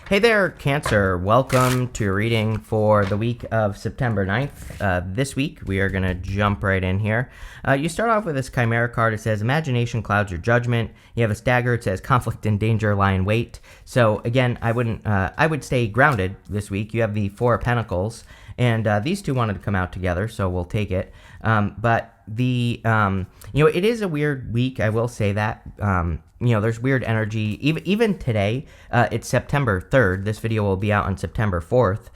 Hey there, Cancer. Welcome to your reading for the week of September 9th. This week, we are going to jump right in here. You start off with this Chimera card. It says, imagination clouds your judgment. You have a stagger. It says, conflict and danger lie in wait. So, again, I would stay grounded this week. You have the Four of Pentacles, and these two wanted to come out together, so we'll take it. But it is a weird week, I will say that. There's weird energy. Even today, it's September 3rd. This video will be out on September 4th.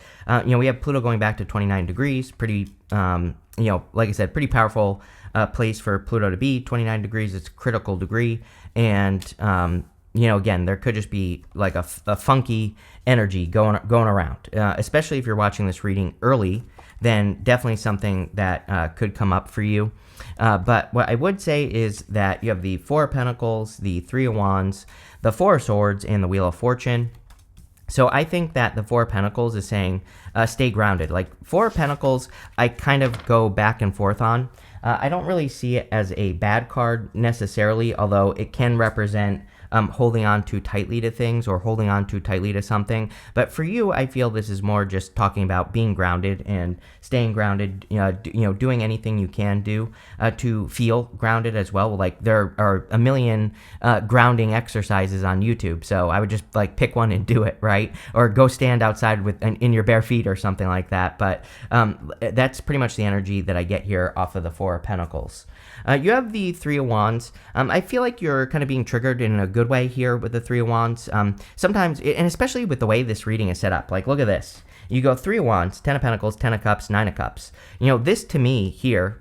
We have Pluto going back to 29 degrees. Pretty, like I said, pretty powerful place for Pluto to be. 29 degrees, it's a critical degree. And, again, there could just be like a funky energy going around, especially if you're watching this reading early. Then definitely something that could come up for you. But what I would say is that you have the Four of Pentacles, the Three of Wands, the Four of Swords, and the Wheel of Fortune. So I think that the Four of Pentacles is saying stay grounded. Like Four of Pentacles, I kind of go back and forth on. I don't really see it as a bad card necessarily, although it can represent holding on too tightly to things or holding on too tightly to something. But for you, I feel this is more just talking about being grounded and staying grounded, doing anything you can do to feel grounded as well. Like there are a million grounding exercises on YouTube. So I would just like pick one and do it, right? Or go stand outside in your bare feet or something like that. But that's pretty much the energy that I get here off of the Four of Pentacles. You have the Three of Wands. I feel like you're kind of being triggered in a good way here with the Three of Wands. Sometimes, and especially with the way this reading is set up, like look at this. You go Three of Wands, 10 of Pentacles, 10 of Cups, 9 of Cups. This to me here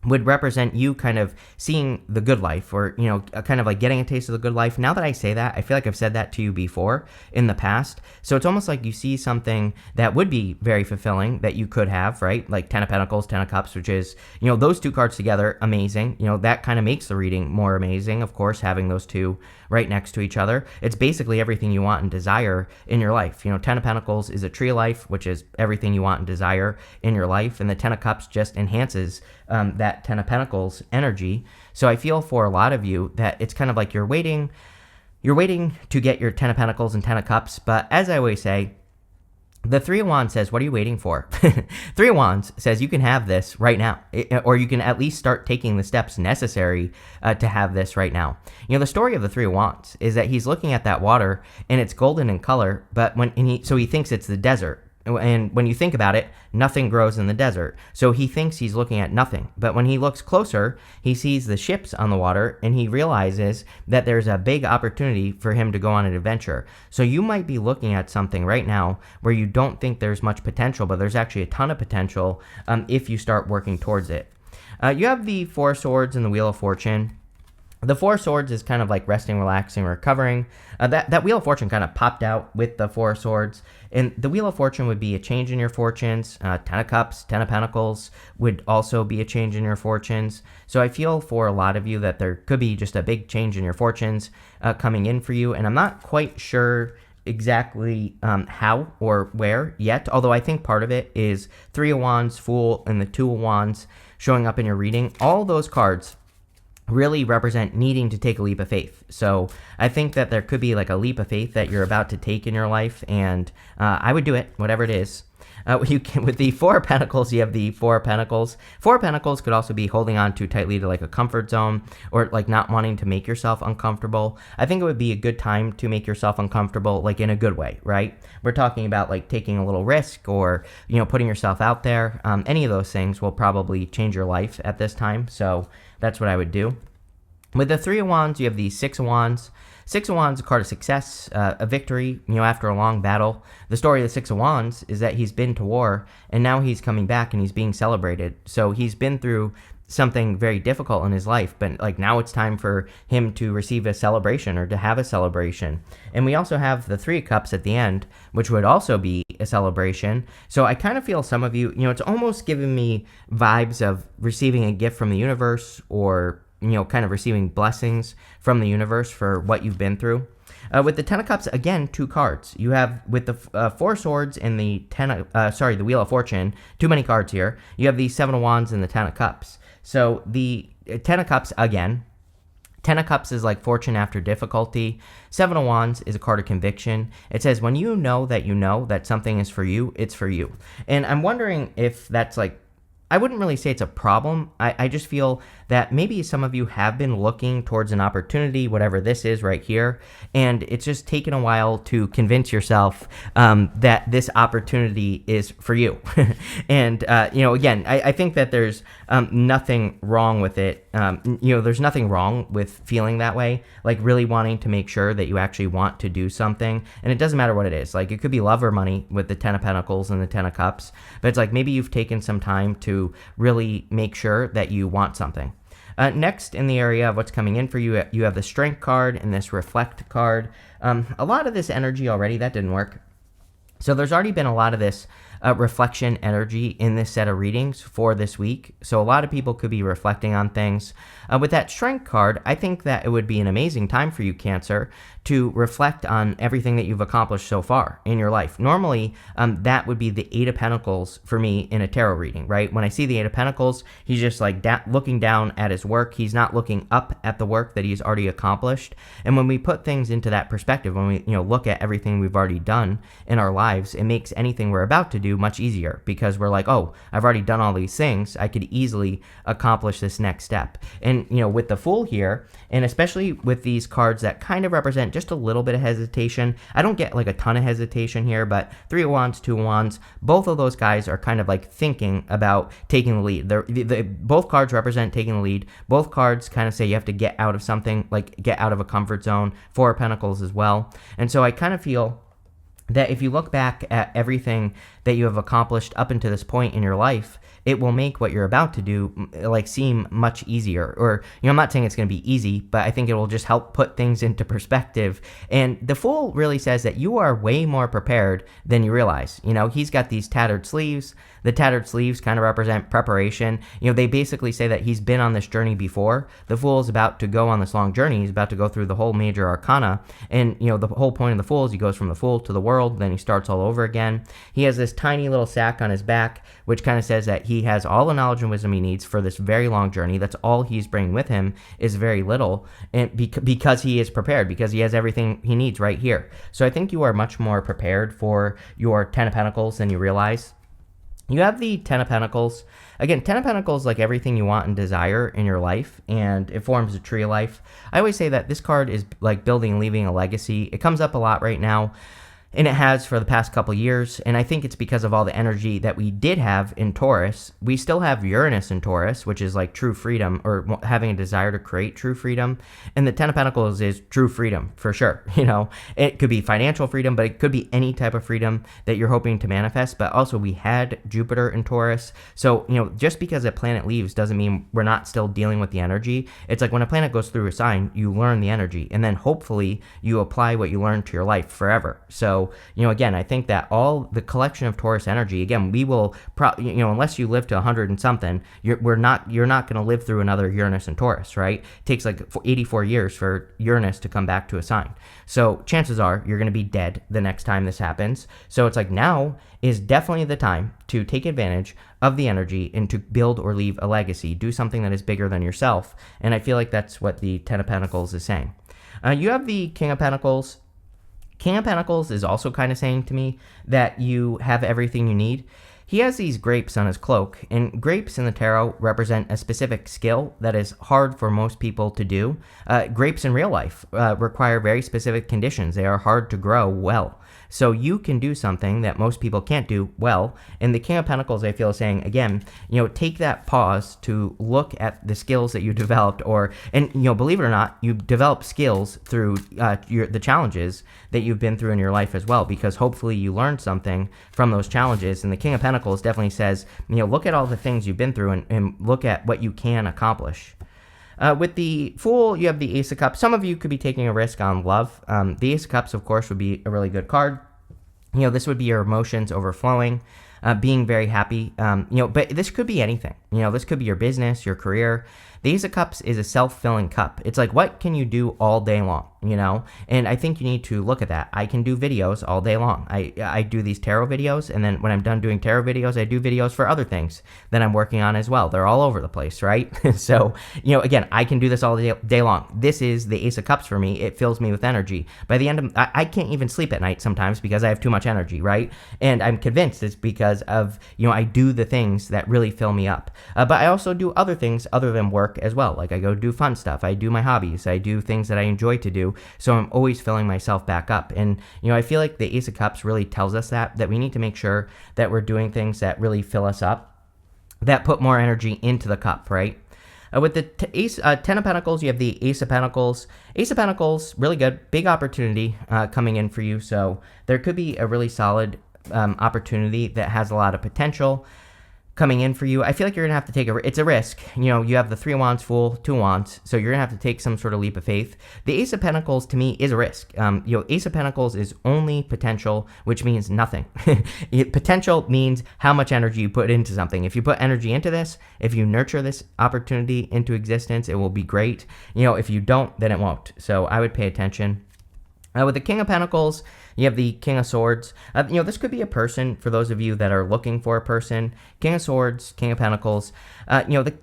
would represent you kind of seeing the good life or, kind of like getting a taste of the good life. Now that I say that, I feel like I've said that to you before in the past. So it's almost like you see something that would be very fulfilling that you could have, right? Like 10 of Pentacles, 10 of Cups, which is, those two cards together, amazing. That kind of makes the reading more amazing, of course, having those two right next to each other. It's basically everything you want and desire in your life. 10 of Pentacles is a tree of life, which is everything you want and desire in your life. And the 10 of Cups just enhances that 10 of Pentacles energy. So I feel for a lot of you that it's kind of like you're waiting to get your 10 of Pentacles and 10 of Cups. But as I always say, the Three of Wands says, what are you waiting for? Three of Wands says you can have this right now, or you can at least start taking the steps necessary to have this right now. The story of the Three of Wands is that he's looking at that water and it's golden in color, but so he thinks it's the desert. And when you think about it, nothing grows in the desert. So he thinks he's looking at nothing. But when he looks closer, he sees the ships on the water and he realizes that there's a big opportunity for him to go on an adventure. So you might be looking at something right now where you don't think there's much potential, but there's actually a ton of potential if you start working towards it. You have the Four of Swords and the Wheel of Fortune. The Four of Swords is kind of like resting, relaxing, recovering. That Wheel of Fortune kind of popped out with the Four of Swords. And the Wheel of Fortune would be a change in your fortunes. 10 of Cups, 10 of Pentacles would also be a change in your fortunes. So I feel for a lot of you that there could be just a big change in your fortunes coming in for you. And I'm not quite sure exactly how or where yet, although I think part of it is Three of Wands, Fool, and the Two of Wands showing up in your reading. All those cards really represent needing to take a leap of faith. So I think that there could be like a leap of faith that you're about to take in your life, and I would do it, whatever it is. With the Four of Pentacles, you have the Four of Pentacles. Four of Pentacles could also be holding on too tightly to like a comfort zone or like not wanting to make yourself uncomfortable. I think it would be a good time to make yourself uncomfortable, like in a good way, right? We're talking about like taking a little risk or, putting yourself out there. Any of those things will probably change your life at this time. So that's what I would do. With the Three of Wands, you have the Six of Wands. Six of Wands, a card of success, a victory, after a long battle. The story of the Six of Wands is that he's been to war, and now he's coming back and he's being celebrated. So he's been through something very difficult in his life, but like now it's time for him to receive a celebration or to have a celebration. And we also have the Three of Cups at the end, which would also be a celebration. So I kind of feel some of you, it's almost giving me vibes of receiving a gift from the universe or kind of receiving blessings from the universe for what you've been through. With the 10 of Cups, again, two cards. You have, with the Four of Swords and the the Wheel of Fortune, too many cards here. You have the Seven of Wands and the 10 of Cups. So the 10 of Cups, again, Ten of Cups is like fortune after difficulty. Seven of Wands is a card of conviction. It says when you know that something is for you, it's for you. And I'm wondering if that's like, I wouldn't really say it's a problem. I just feel that maybe some of you have been looking towards an opportunity, whatever this is right here, and it's just taken a while to convince yourself that this opportunity is for you. And, again, I think that there's nothing wrong with it. There's nothing wrong with feeling that way, like really wanting to make sure that you actually want to do something. And it doesn't matter what it is. Like, it could be love or money with the Ten of Pentacles and the Ten of Cups, but it's like maybe you've taken some time to really make sure that you want something. Next, in the area of what's coming in for you, you have the Strength card and this Reflect card. A lot of this energy already, that didn't work. So there's already been a lot of this reflection energy in this set of readings for this week. So a lot of people could be reflecting on things. With that Strength card, I think that it would be an amazing time for you, Cancer, to reflect on everything that you've accomplished so far in your life. Normally, that would be the Eight of Pentacles for me in a tarot reading, right? When I see the Eight of Pentacles, he's just like looking down at his work. He's not looking up at the work that he's already accomplished. And when we put things into that perspective, when we look at everything we've already done in our lives, it makes anything we're about to do much easier because we're like, oh, I've already done all these things. I could easily accomplish this next step. And, with the Fool here, and especially with these cards that kind of represent just a little bit of hesitation, I don't get like a ton of hesitation here, but Three of Wands, Two of Wands, both of those guys are kind of like thinking about taking the lead. Both cards represent taking the lead. Both cards kind of say you have to get out of something, like get out of a comfort zone. Four of Pentacles as well. And so I kind of feel that if you look back at everything that you have accomplished up until this point in your life, it will make what you're about to do like seem much easier. Or, I'm not saying it's going to be easy, but I think it will just help put things into perspective. And the Fool really says that you are way more prepared than you realize. He's got these tattered sleeves. The tattered sleeves kind of represent preparation. They basically say that he's been on this journey before. The Fool is about to go on this long journey. He's about to go through the whole major arcana. And, the whole point of the Fool is he goes from the Fool to the world, then he starts all over again. He has this tiny little sack on his back, which kind of says that he has all the knowledge and wisdom he needs for this very long journey. That's all he's bringing with him is very little, and because he is prepared, because he has everything he needs right here. So I think you are much more prepared for your Ten of Pentacles than you realize. You have the Ten of Pentacles. Again, Ten of Pentacles, like everything you want and desire in your life, and it forms a tree of life. I always say that this card is like building and leaving a legacy. It comes up a lot right now. And it has for the past couple years, and I think it's because of all the energy that we did have in Taurus. We still have Uranus in Taurus, which is like true freedom, or having a desire to create true freedom. And the Ten of Pentacles is true freedom, for sure. It could be financial freedom, but it could be any type of freedom that you're hoping to manifest. But also we had Jupiter in Taurus. So, just because a planet leaves doesn't mean we're not still dealing with the energy. It's like when a planet goes through a sign, you learn the energy, and then hopefully you apply what you learned to your life forever. So, again, I think that all the collection of Taurus energy, again, we will, unless you live to 100 and something, you're not going to live through another Uranus and Taurus, right? It takes like 84 years for Uranus to come back to a sign. So chances are you're going to be dead the next time this happens. So it's like now is definitely the time to take advantage of the energy and to build or leave a legacy. Do something that is bigger than yourself. And I feel like that's what the Ten of Pentacles is saying. You have the King of Pentacles. King of Pentacles is also kind of saying to me that you have everything you need. He has these grapes on his cloak, and grapes in the tarot represent a specific skill that is hard for most people to do. Grapes in real life require very specific conditions. They are hard to grow well. So you can do something that most people can't do well. And the King of Pentacles, I feel, is saying, again, take that pause to look at the skills that you developed, and believe it or not, you develop skills through the challenges that you've been through in your life as well, because hopefully you learned something from those challenges. And the King of Pentacles definitely says, look at all the things you've been through and look at what you can accomplish. With the Fool, you have the Ace of Cups. Some of you could be taking a risk on love. The Ace of Cups, of course, would be a really good card. This would be your emotions overflowing. being very happy. But this could be anything. This could be your business, your career. The Ace of Cups is a self-filling cup. It's like, what can you do all day long, And I think you need to look at that. I can do videos all day long. I do these tarot videos, and then when I'm done doing tarot videos, I do videos for other things that I'm working on as well. They're all over the place, right? So, again, I can do this all day long. This is the Ace of Cups for me. It fills me with energy. By the end of, I can't even sleep at night sometimes because I have too much energy, right? And I'm convinced it's because of, I do the things that really fill me up. But I also do other things other than work as well. Like I go do fun stuff. I do my hobbies. I do things that I enjoy to do. So I'm always filling myself back up. And, I feel like the Ace of Cups really tells us that we need to make sure that we're doing things that really fill us up, that put more energy into the cup, right? With the Ten of Pentacles, you have the Ace of Pentacles. Ace of Pentacles, really good. Big opportunity coming in for you. So there could be a really solid opportunity that has a lot of potential coming in for you. I feel like you're going to have to take it's a risk. You have the 3 of Wands, Fool, 2 of Wands, so you're going to have to take some sort of leap of faith. The Ace of Pentacles, to me, is a risk. Ace of Pentacles is only potential, which means nothing. Potential means how much energy you put into something. If you put energy into this, if you nurture this opportunity into existence, it will be great. If you don't, then it won't. So I would pay attention. With the King of Pentacles, you have the King of Swords. This could be a person for those of you that are looking for a person. King of Swords, King of Pentacles.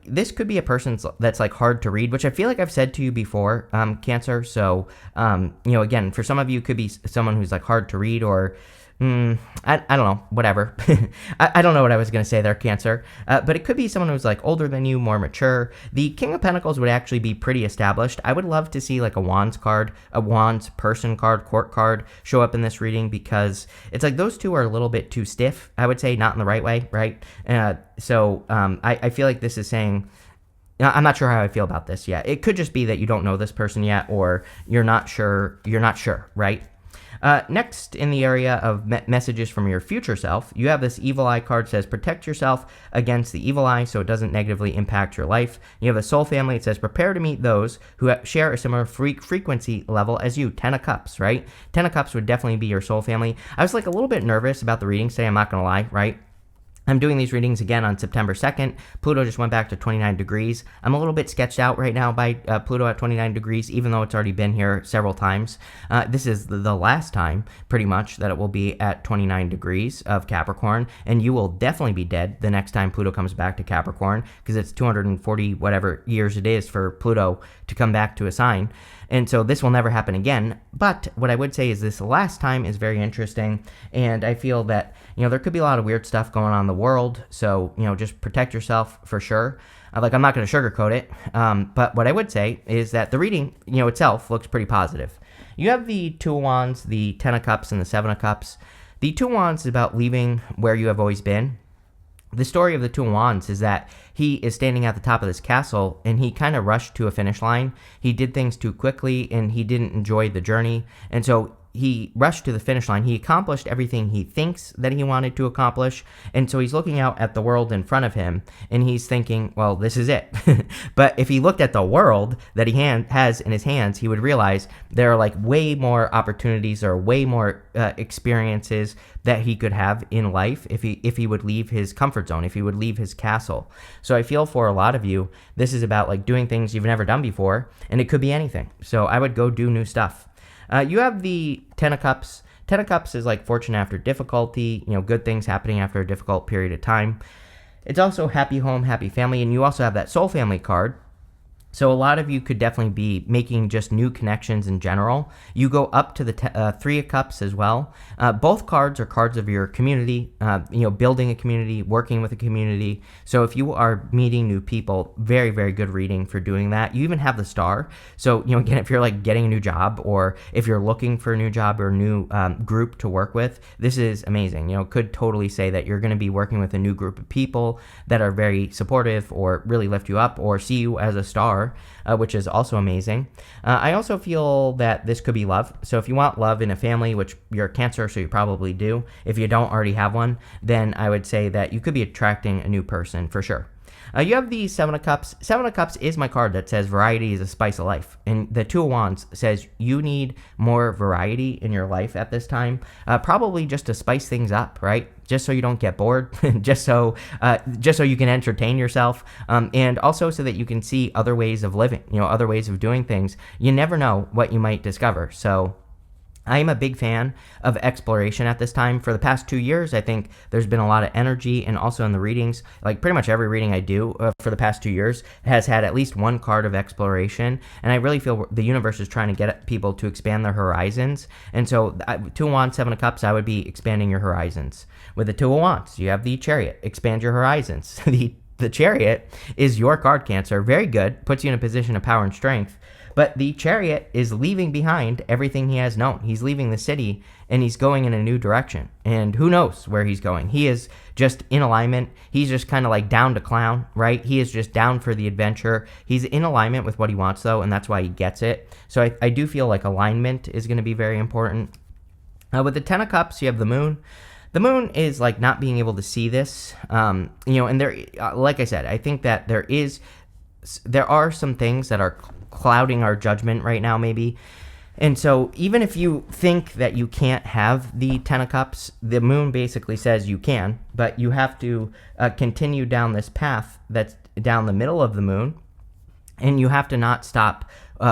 This could be a person that's like hard to read, which I feel like I've said to you before, Cancer. So, again, for some of you, it could be someone who's like hard to read or I don't know, whatever. I don't know what I was going to say there, Cancer. But it could be someone who's like older than you, more mature. The King of Pentacles would actually be pretty established. I would love to see like a Wands card, a Wands person card, court card show up in this reading because it's like those two are a little bit too stiff, I would say, not in the right way, right? So I feel like this is saying, I'm not sure how I feel about this yet. It could just be that you don't know this person yet or you're not sure, right? Next, in the area of messages from your future self, you have this Evil Eye card. Says protect yourself against the evil eye so it doesn't negatively impact your life. You have the Soul Family. It says prepare to meet those who share a similar frequency level as you. 10 of Cups, right? 10 of Cups would definitely be your Soul Family. I was like a little bit nervous about the reading today. I'm not going to lie, right? I'm doing these readings again on September 2nd. Pluto just went back to 29 degrees. I'm a little bit sketched out right now by Pluto at 29 degrees, even though it's already been here several times. This is the last time, pretty much, that it will be at 29 degrees of Capricorn, and you will definitely be dead the next time Pluto comes back to Capricorn, because it's 240 whatever years it is for Pluto to come back to a sign. And so this will never happen again. But what I would say is this last time is very interesting. And I feel that, there could be a lot of weird stuff going on in the world. So, just protect yourself for sure. I'm not going to sugarcoat it. But what I would say is that the reading, itself looks pretty positive. You have the 2 of Wands, the 10 of Cups, and the 7 of Cups. The 2 of Wands is about leaving where you have always been. The story of the 2 of Wands is that he is standing at the top of this castle and he kind of rushed to a finish line. He did things too quickly and he didn't enjoy the journey. And so he rushed to the finish line. He accomplished everything he thinks that he wanted to accomplish. And so he's looking out at the world in front of him and he's thinking, well, this is it. But if he looked at the world that he has in his hands, he would realize there are like way more opportunities or way more experiences that he could have in life if he would leave his comfort zone, if he would leave his castle. So I feel for a lot of you, this is about like doing things you've never done before, and it could be anything. So I would go do new stuff. You have the 10 of Cups. 10 of Cups is like fortune after difficulty, good things happening after a difficult period of time. It's also happy home, happy family, and you also have that Soul Family card. So a lot of you could definitely be making just new connections in general. You go up to the 3 of Cups as well. Both cards are cards of your community, building a community, working with a community. So if you are meeting new people, very, very good reading for doing that. You even have the Star. So, again, if you're like getting a new job or if you're looking for a new job or a new group to work with, this is amazing. Could totally say that you're going to be working with a new group of people that are very supportive or really lift you up or see you as a star. Which is also amazing. I also feel that this could be love. So if you want love in a family, which you're a Cancer, so you probably do, if you don't already have one, then I would say that you could be attracting a new person for sure. You have the Seven of Cups. Seven of Cups is my card that says variety is a spice of life. And the Two of Wands says you need more variety in your life at this time, probably just to spice things up, right? Just so you don't get bored, just so you can entertain yourself, and also so that you can see other ways of living, other ways of doing things. You never know what you might discover. So I am a big fan of exploration at this time. For the past 2 years, I think there's been a lot of energy, and also in the readings, like pretty much every reading I do for the past 2 years has had at least one card of exploration, and I really feel the universe is trying to get people to expand their horizons. And so, Two of Wands, Seven of Cups, I would be expanding your horizons. With the Two of Wands, you have the Chariot, expand your horizons. The Chariot is your card, Cancer, very good, puts you in a position of power and strength. But the Chariot is leaving behind everything he has known. He's leaving the city, and he's going in a new direction. And who knows where he's going? He is just in alignment. He's just kind of like down to clown, right? He is just down for the adventure. He's in alignment with what he wants, though, and that's why he gets it. So I do feel like alignment is going to be very important. With the Ten of Cups, you have the Moon. The Moon is like not being able to see this, and there, like I said, I think that there are some things that are clouding our judgment right now, maybe. And so even if you think that you can't have the Ten of Cups, the Moon basically says you can, but you have to continue down this path that's down the middle of the Moon, and you have to not stop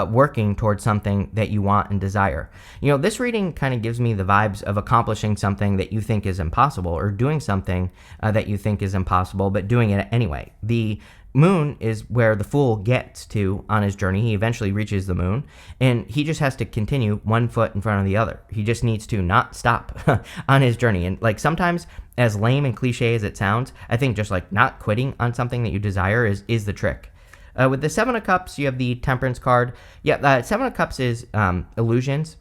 working towards something that you want and desire. This reading kind of gives me the vibes of accomplishing something that you think is impossible, or doing something that you think is impossible, but doing it anyway. The Moon is where the Fool gets to on his journey. He eventually reaches the Moon, and he just has to continue one foot in front of the other. He just needs to not stop on his journey. And like sometimes, as lame and cliche as it sounds, I think just like not quitting on something that you desire is the trick. With the Seven of Cups, you have the Temperance card. Yeah, Seven of Cups is illusions.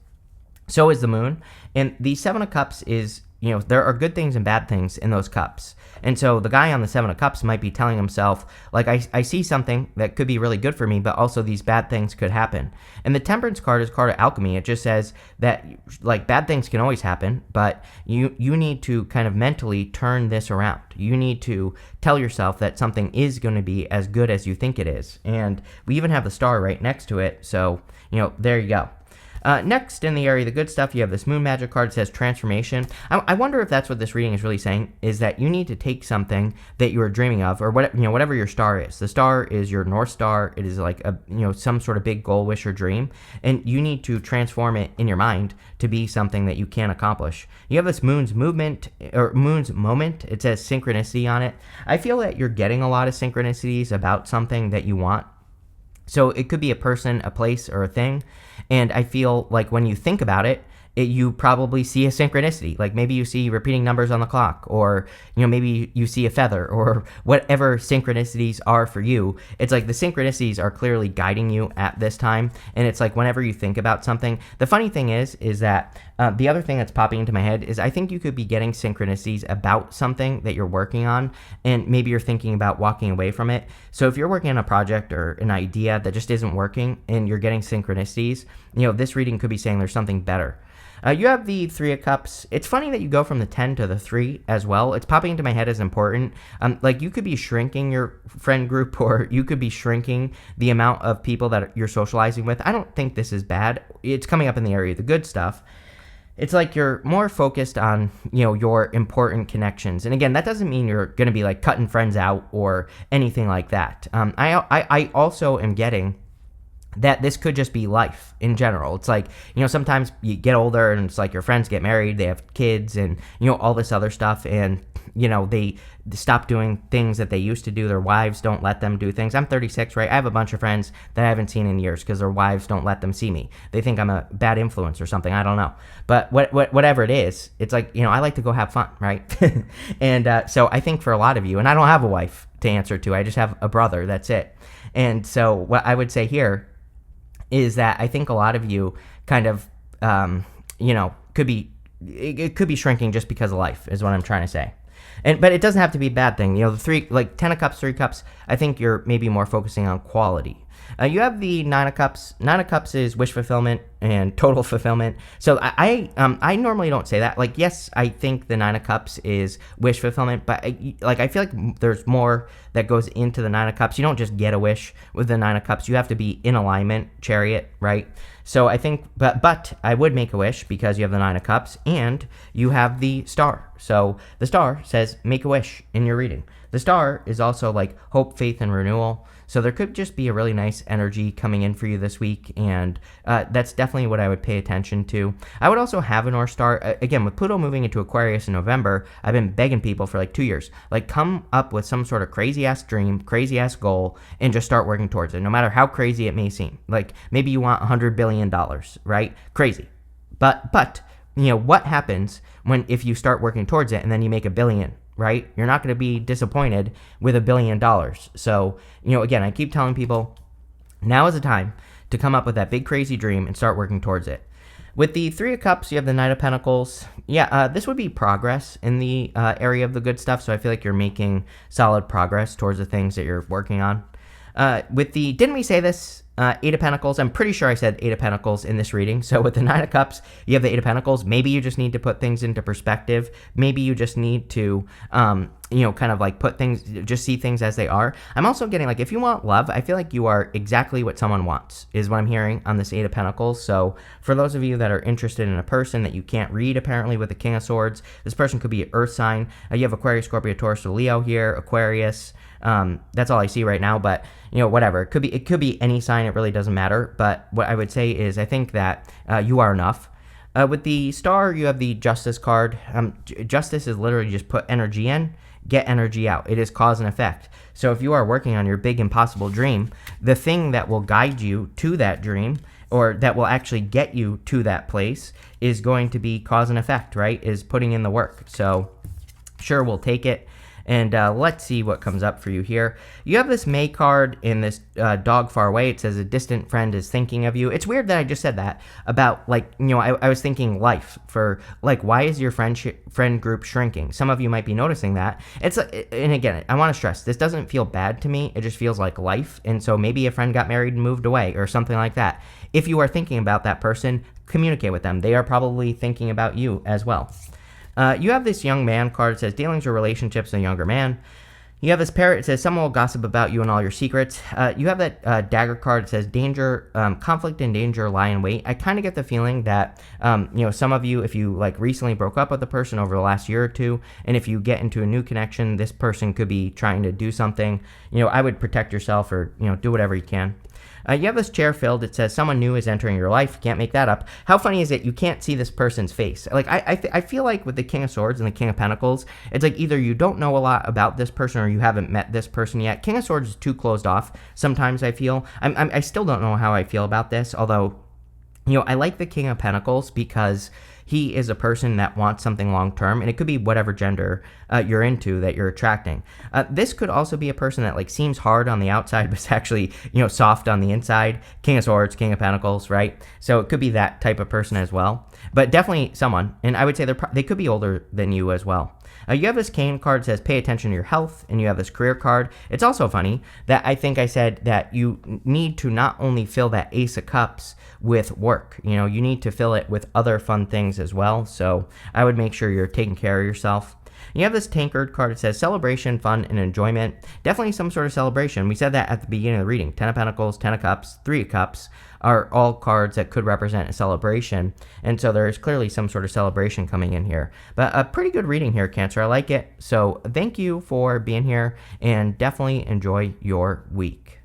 So is the Moon. And the Seven of Cups is, there are good things and bad things in those cups. And so the guy on the Seven of Cups might be telling himself, like, I see something that could be really good for me, but also these bad things could happen. And the Temperance card is a card of alchemy. It just says that, like, bad things can always happen, but you need to kind of mentally turn this around. You need to tell yourself that something is going to be as good as you think it is. And we even have the star right next to it, so, there you go. Next, in the area of the good stuff, you have this Moon Magic card that says transformation. I wonder if that's what this reading is really saying, is that you need to take something that you are dreaming of, or whatever your star is. The star is your North Star. It is like some sort of big goal, wish, or dream, and you need to transform it in your mind to be something that you can accomplish. You have this Moon's movement, or Moon's moment. It says synchronicity on it. I feel that you're getting a lot of synchronicities about something that you want. So it could be a person, a place, or a thing. And I feel like when you think about it, you probably see a synchronicity. Like maybe you see repeating numbers on the clock, or maybe you see a feather, or whatever synchronicities are for you. It's like the synchronicities are clearly guiding you at this time, and it's like whenever you think about something. The funny thing is that the other thing that's popping into my head is I think you could be getting synchronicities about something that you're working on, and maybe you're thinking about walking away from it. So if you're working on a project or an idea that just isn't working, and you're getting synchronicities, this reading could be saying there's something better. You have the Three of Cups. It's funny that you go from the 10 to the 3 as well. It's popping into my head as important. Like you could be shrinking your friend group, or you could be shrinking the amount of people that you're socializing with. I don't think this is bad. It's coming up in the area of the good stuff. It's like you're more focused on, your important connections. And again, that doesn't mean you're going to be like cutting friends out or anything like that. I also am getting that this could just be life in general. It's like, sometimes you get older and it's like your friends get married, they have kids, and, all this other stuff. And, they stop doing things that they used to do. Their wives don't let them do things. I'm 36, right? I have a bunch of friends that I haven't seen in years because their wives don't let them see me. They think I'm a bad influence or something. I don't know. But whatever it is, it's like, I like to go have fun, right? And so I think for a lot of you, and I don't have a wife to answer to, I just have a brother. That's it. And so what I would say here is that I think a lot of you kind of, could be shrinking just because of life is what I'm trying to say. But it doesn't have to be a bad thing. The 3, like 10 of Cups, 3 Cups, I think you're maybe more focusing on quality. You have the Nine of Cups. Nine of Cups is wish fulfillment and total fulfillment. So I normally don't say that. Like, yes, I think the Nine of Cups is wish fulfillment, but I feel like there's more that goes into the Nine of Cups. You don't just get a wish with the Nine of Cups. You have to be in alignment, Chariot, right? So I think, but I would make a wish because you have the Nine of Cups and you have the Star. So the Star says make a wish in your reading. The Star is also like hope, faith, and renewal. So there could just be a really nice energy coming in for you this week, and that's definitely what I would pay attention to. I would also have a North Star. Again, with Pluto moving into Aquarius in November, I've been begging people for like 2 years, like come up with some sort of crazy-ass dream, crazy-ass goal, and just start working towards it, no matter how crazy it may seem. Like maybe you want $100 billion, right? Crazy. But what happens if you start working towards it and then you make $1 billion? Right? You're not going to be disappointed with $1 billion. So, again, I keep telling people now is the time to come up with that big crazy dream and start working towards it. With the Three of Cups, you have the Knight of Pentacles. This would be progress in the area of the good stuff. So I feel like you're making solid progress towards the things that you're working on. With the, didn't we say this? Eight of Pentacles. I'm pretty sure I said Eight of Pentacles in this reading. So with the Nine of Cups, you have the Eight of Pentacles. Maybe you just need to put things into perspective. Maybe you just need to, kind of like put things, just see things as they are. I'm also getting like, if you want love, I feel like you are exactly what someone wants, is what I'm hearing on this Eight of Pentacles. So for those of you that are interested in a person that you can't read, apparently with the King of Swords, this person could be an earth sign. You have Aquarius, Scorpio, Taurus, or Leo here, Aquarius. That's all I see right now, but whatever. It could be any sign. It really doesn't matter. But what I would say is I think that you are enough. With the Star, you have the Justice card. Justice is literally just put energy in, get energy out. It is cause and effect. So if you are working on your big impossible dream, the thing that will guide you to that dream, or that will actually get you to that place, is going to be cause and effect, right? Is putting in the work. So sure, we'll take it. And let's see what comes up for you here. You have this May card in this dog far away. It says a distant friend is thinking of you. It's weird that I just said that about I was thinking life for like, why is your friend group shrinking? Some of you might be noticing that. And again, I want to stress, this doesn't feel bad to me. It just feels like life. And so maybe a friend got married and moved away or something like that. If you are thinking about that person, communicate with them. They are probably thinking about you as well. You have this young man card. It says dealings or relationships with a younger man. You have this parrot. It says someone will gossip about you and all your secrets. You have that dagger card. It says danger, conflict and danger lie in wait. I kind of get the feeling that, some of you, if you like recently broke up with a person over the last year or two, and if you get into a new connection, this person could be trying to do something. I would protect yourself or, do whatever you can. You have this chair filled. It says someone new is entering your life. You can't make that up. How funny is it you can't see this person's face? Like I feel like with the King of Swords and the King of Pentacles, it's like either you don't know a lot about this person or you haven't met this person yet. King of Swords is too closed off. Sometimes I feel. I still don't know how I feel about this, although, I like the King of Pentacles because he is a person that wants something long-term, and it could be whatever gender you're into that you're attracting. This could also be a person that like seems hard on the outside, but is actually, soft on the inside. King of Swords, King of Pentacles, right? So it could be that type of person as well, but definitely someone, and I would say they could be older than you as well. You have this Cane card that says pay attention to your health, and you have this career card. It's also funny that I think I said that you need to not only fill that Ace of Cups with work, you need to fill it with other fun things as well. So I would make sure you're taking care of yourself. You have this Tankard card. It says celebration, fun, and enjoyment. Definitely some sort of celebration. We said that at the beginning of the reading. 10 of Pentacles, 10 of Cups, 3 of Cups are all cards that could represent a celebration. And so there is clearly some sort of celebration coming in here. But a pretty good reading here, Cancer. I like it. So thank you for being here, and definitely enjoy your week.